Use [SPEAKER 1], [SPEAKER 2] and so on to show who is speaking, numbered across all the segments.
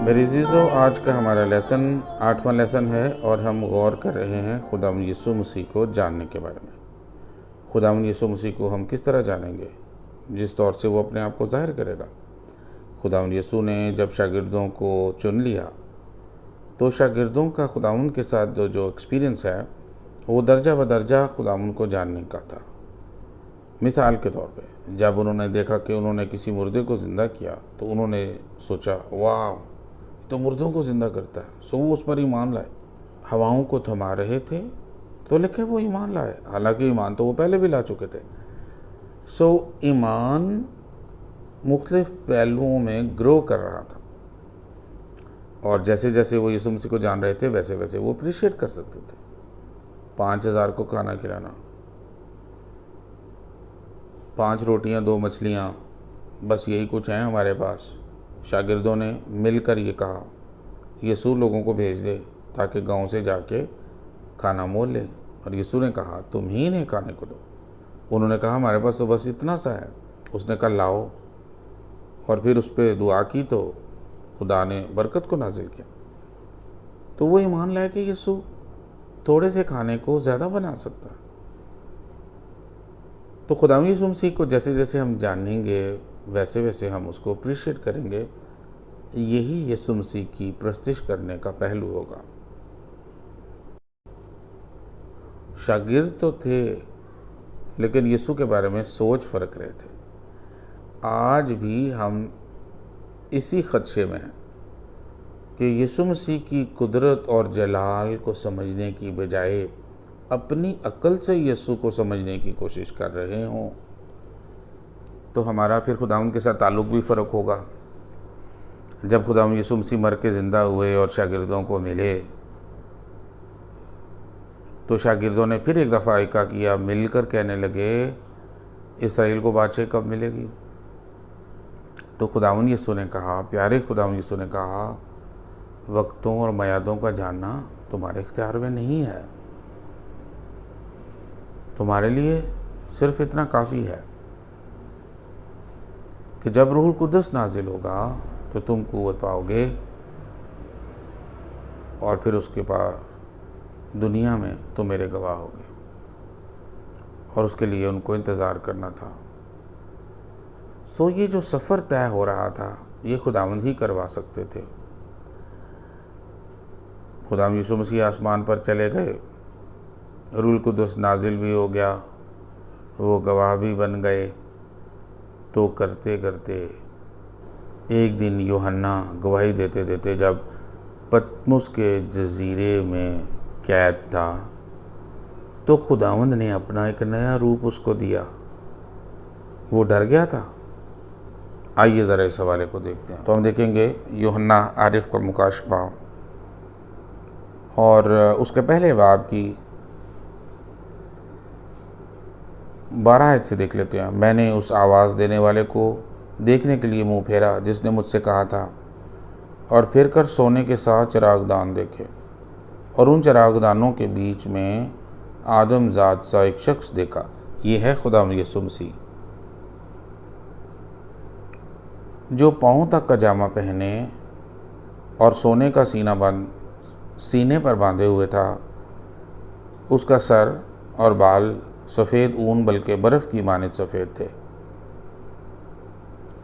[SPEAKER 1] मेरे अज़ीज़ों, आज का हमारा लेसन 8वां लेसन है और हम गौर कर रहे हैं खुदावंद यीशु मसीह को जानने के बारे में। खुदावंद यीशु मसीह को हम किस तरह जानेंगे? जिस तौर से वो अपने आप को ज़ाहिर करेगा। खुदावंद यीशु ने जब शागिर्दों को चुन लिया तो शागिर्दों का खुदावंद के साथ जो एक्सपीरियंस है वो दर्जा बदर्जा खुदावंद को जानने का था। मिसाल के तौर पे जब उन्होंने देखा कि उन्होंने किसी मुर्दे को ज़िंदा किया तो उन्होंने सोचा, वाह, तो मुर्दों को ज़िंदा करता है। सो वो उस पर ईमान लाए। हवाओं को थमा रहे थे तो लेकिन वो ईमान लाए, हालांकि ईमान तो वो पहले भी ला चुके थे। सो ईमान मुख्तलिफ पहलुओं में ग्रो कर रहा था और जैसे जैसे वो यीशु मसीह को जान रहे थे वैसे वैसे वो अप्रिशिएट कर सकते थे। 5000 को खाना खिलाना, 5 रोटियां 2 मछलियां, बस यही कुछ है हमारे पास। शागिर्दों ने मिलकर ये कहा, यीशु लोगों को भेज दे ताकि गांव से जाके खाना मोल ले। और यीशु ने कहा, तुम ही इन्हें खाने को दो। उन्होंने कहा, हमारे पास तो बस इतना सा है। उसने कहा, लाओ। और फिर उस पर दुआ की तो खुदा ने बरकत को नाजिल किया। तो वो ईमान लाया कि यीशु थोड़े से खाने को ज़्यादा बना सकता है। तो खुदावंद यीशु मसीह को जैसे जैसे हम जानेंगे वैसे वैसे हम उसको अप्रिशिएट करेंगे। यही यीशु मसीह की प्रस्तिश करने का पहलू होगा। शागिर्द तो थे लेकिन यीशु के बारे में सोच फर्क रहे थे। आज भी हम इसी खदशे में हैं कि यीशु मसीह की कुदरत और जलाल को समझने की बजाय अपनी अक्ल से यीशु को समझने की कोशिश कर रहे हों, तो हमारा फिर खुदावंद के साथ ताल्लुक़ भी फ़र्क होगा। जब खुदावंद यीशु मसीह मर के ज़िंदा हुए और शागिर्दों को मिले तो शागिर्दों ने फिर एक दफ़ा इका किया, मिलकर कहने लगे, इसराइल को बादशाह कब मिलेगी? तो खुदावंद यीशु ने कहा, प्यारे खुदावंद यीशु ने कहा, वक्तों और मयादों का जानना तुम्हारे इख्तियार में नहीं है। तुम्हारे लिए सिर्फ इतना काफ़ी है कि जब रूहुल कुद्दस नाजिल होगा तो तुम कुव्वत पाओगे और फिर उसके बाद दुनिया में तुम मेरे गवाह होगे। और उसके लिए उनको इंतज़ार करना था। सो ये जो सफ़र तय हो रहा था ये खुदावंद ही करवा सकते थे। खुदावंद यीशु मसीह आसमान पर चले गए, रूहुल कुद्दस नाजिल भी हो गया, वो गवाह भी बन गए। तो करते करते एक दिन यूहन्ना गवाही देते देते जब पतमुस के जजीरे में कैद था तो खुदावंद ने अपना एक नया रूप उसको दिया। वो डर गया था। आइए ज़रा इस हवाले को देखते हैं। तो हम देखेंगे यूहन्ना आरिफ का मुकाशफा और उसके पहले बाब की 12 आयत से देख लेते हैं। मैंने उस आवाज़ देने वाले को देखने के लिए मुंह फेरा जिसने मुझसे कहा था, और फिर कर सोने के 7 चिरागदान देखे, और उन चिरागदानों के बीच में आदमजात सा एक शख्स देखा। ये है खुदावंद यीशु मसीह, जो पाँव तक का जामा पहने और सोने का सीने पर बांधे हुए था। उसका सर और बाल सफ़ेद ऊन बल्कि बर्फ़ की मानित सफ़ेद थे।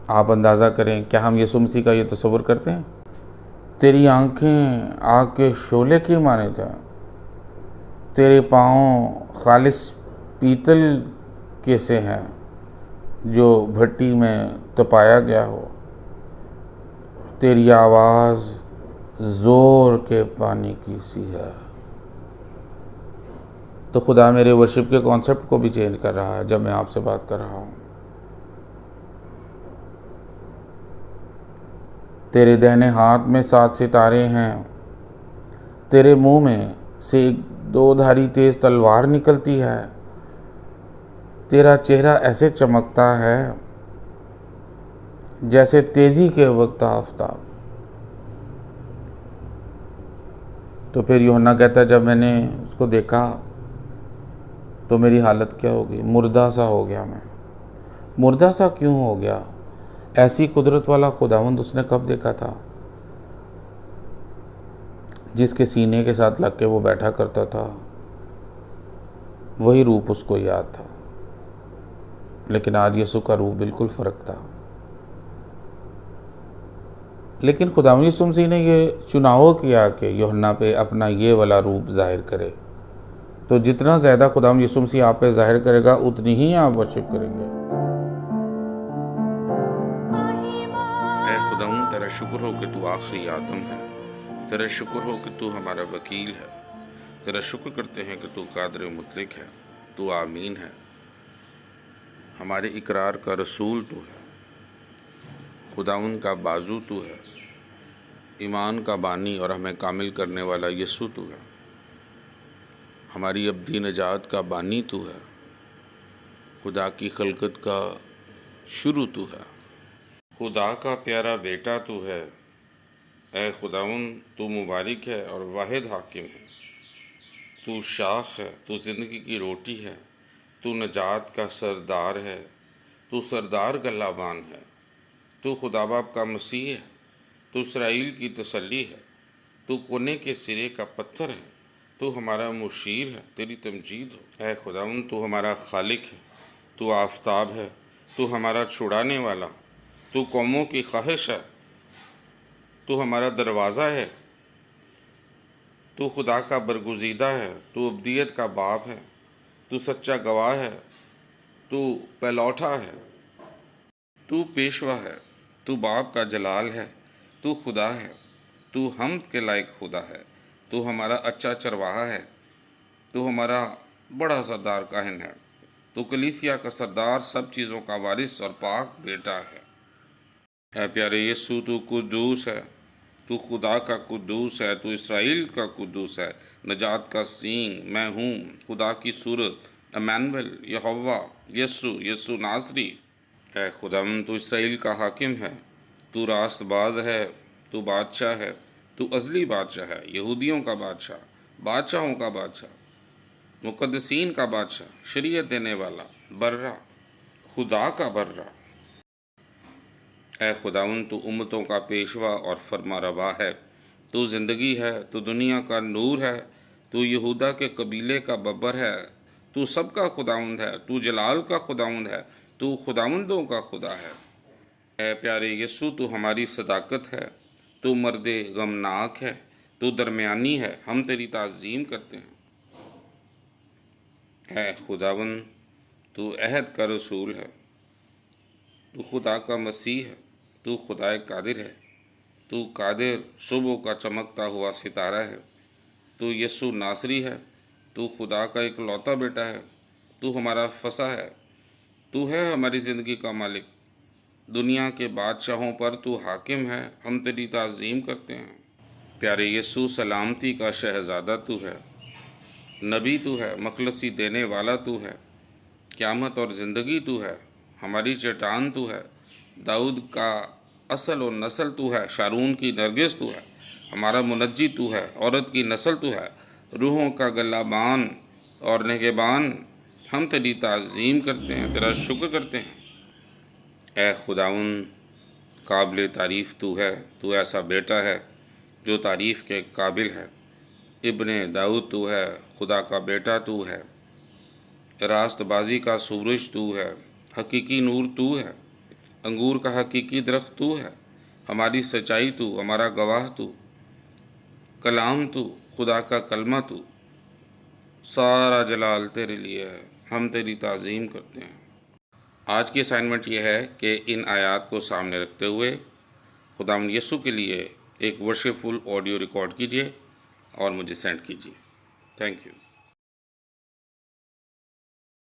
[SPEAKER 1] आप अंदाज़ा करें, क्या हम यीशु मसीह का ये तस्वुर करते हैं? तेरी आंखें आग के शोले की मानित हैं, तेरे पाँव खालिस पीतल के से हैं जो भट्टी में तपाया गया हो, तेरी आवाज़ ज़ोर के पानी की सी है। तो खुदा मेरे वर्शिप के कॉन्सेप्ट को भी चेंज कर रहा है जब मैं आपसे बात कर रहा हूँ। तेरे दाहिने हाथ में 7 सितारे हैं, तेरे मुंह में से एक 2धारी तेज तलवार निकलती है, तेरा चेहरा ऐसे चमकता है जैसे तेजी के वक्त आफताब। तो फिर यूहन्ना कहता है, जब मैंने उसको देखा तो मेरी हालत क्या होगी? मुर्दा सा हो गया मैं। मुर्दा सा क्यों हो गया? ऐसी कुदरत वाला खुदावंद उसने कब देखा था? जिसके सीने के साथ लग के वो बैठा करता था, वही रूप उसको याद था। लेकिन आज यीशु का रूप बिल्कुल फ़र्क था। लेकिन खुदावंद यीशु मसीह ने ये चुनाव किया कि यूहन्ना पे अपना ये वाला रूप जाहिर करे। तो जितना ज़्यादा खुदावंद यीशु मसीह आप पे जाहिर करेगा, उतनी ही आप वर्शिप करेंगे।
[SPEAKER 2] ऐ खुदावंद, तेरा शुक्र हो कि तू आखिरी आदम है। तेरा शुक्र हो कि तू हमारा वकील है। तेरा शुक्र करते हैं कि तू कादिर मुतलक है, तू आमीन है। हमारे इकरार का रसूल तू है, खुदावंद का बाजू तू है, ईमान का बानी और हमें कामिल करने वाला यीशु तू है। हमारी अब्दी नजात का बानी तू है, खुदा की खलकत का शुरू तू है, खुदा का प्यारा बेटा तू है। ऐ खुदावंद, तू मुबारक है और वाहिद हाकिम है। तू शाख है, तू ज़िंदगी की रोटी है, तू नजात का सरदार है, तू सरदार गल्लाबान है, तू खुदा बाप का मसीह है, तू इसराइल की तसल्ली है, तू कोने के सिरे का पत्थर है, तू हमारा मुशीर है, तेरी तमजीद हो। ऐ खुदावंद, तू हमारा खालिक है, तू आफताब है, तू हमारा छुड़ाने वाला, तू कौमों की ख्वाहिश है, तू हमारा दरवाज़ा है, तू खुदा का बरगुज़ीदा है, तू अब्दियत का बाप है, तू सच्चा गवाह है, तू पहलौठा है, तू पेशवा है, तू बाप का जलाल है, तू खुदा है, तू हम्द के लायक खुदा है, तू हमारा अच्छा चरवाहा है, तू हमारा बड़ा सरदार काहिन है, तू कलीसिया का सरदार, सब चीज़ों का वारिस और पाक बेटा है। ऐ प्यारे यीशु, तू कुद्दूस है, तू खुदा का कुद्दूस है, तू इसराइल का कुद्दूस है, नजात का सींग मैं हूँ, खुदा की सूरत, अमैनुअल, यहोवा, यीशु नासरी। है खुदावंद, तू इसराइल का हाकिम है, तू रास्तबाज है, तू बादशाह है, तू अज़ली बादशाह है, यहूदियों का बादशाह, बादशाहों का बादशाह, मुक़द्दसीन का बादशाह, शरीयत देने वाला, बर्रा, खुदा का बर्रा। ऐ खुदावंद, तू उम्मतों का पेशवा और फरमा रवा है, तू ज़िंदगी है, तू दुनिया का नूर है, तू यहूदा के कबीले का बब्बर है, तू सबका खुदावंद है, तू जलाल का खुदावंद है, तू खुदावंदों का खुदा है। ऐ प्यारे यीशु, तू हमारी सदाकत है, तू मर्दे गमनाक है, तू दरमियानी है, हम तेरी ताज़ीम करते हैं। ऐ खुदावंद, तू अहद का रसूल है, तू खुदा का मसीह है, तू खुदाए कादिर है, तू कादिर सुबह का चमकता हुआ सितारा है, तू यीशु नासरी है, तू खुदा का इकलौता बेटा है, तू हमारा फसा है, तू है हमारी ज़िंदगी का मालिक, दुनिया के बादशाहों पर तू हाकिम है, हम तेरी ताज़ीम करते हैं। प्यारे यीशु, सलामती का शहज़ादा तू है, नबी तू है, मखलसी देने वाला तू है, क़यामत और ज़िंदगी तू है, हमारी चट्टान तू है, दाऊद का असल और नस्ल तू है, शारून की नरगिस तू है, हमारा मुनज्जी तू है, औरत की नस्ल तू है, रूहों का गल्लाबान और निगहबान, हम तेरी ताज़ीम करते हैं, तेरा शुक्र करते हैं। ऐ खुदावंद, काबिल तारीफ़ तू है, तू ऐसा बेटा है जो तारीफ़ के काबिल है, इब्ने दाऊद तू है, खुदा का बेटा तू है, रास्तबाजी का सूरज तू है, हकीकी नूर तू है, अंगूर का हकीकी दरख्त तू है, हमारी सच्चाई तू, हमारा गवाह तू, कलाम तू, खुदा का कलमा तू, सारा जलाल तेरे लिए है, हम तेरी ताज़ीम करते हैं। आज की असाइनमेंट यह है कि इन आयात को सामने रखते हुए खुदावंद यीशु के लिए एक वर्शिपफुल ऑडियो रिकॉर्ड कीजिए और मुझे सेंड कीजिए। Thank you.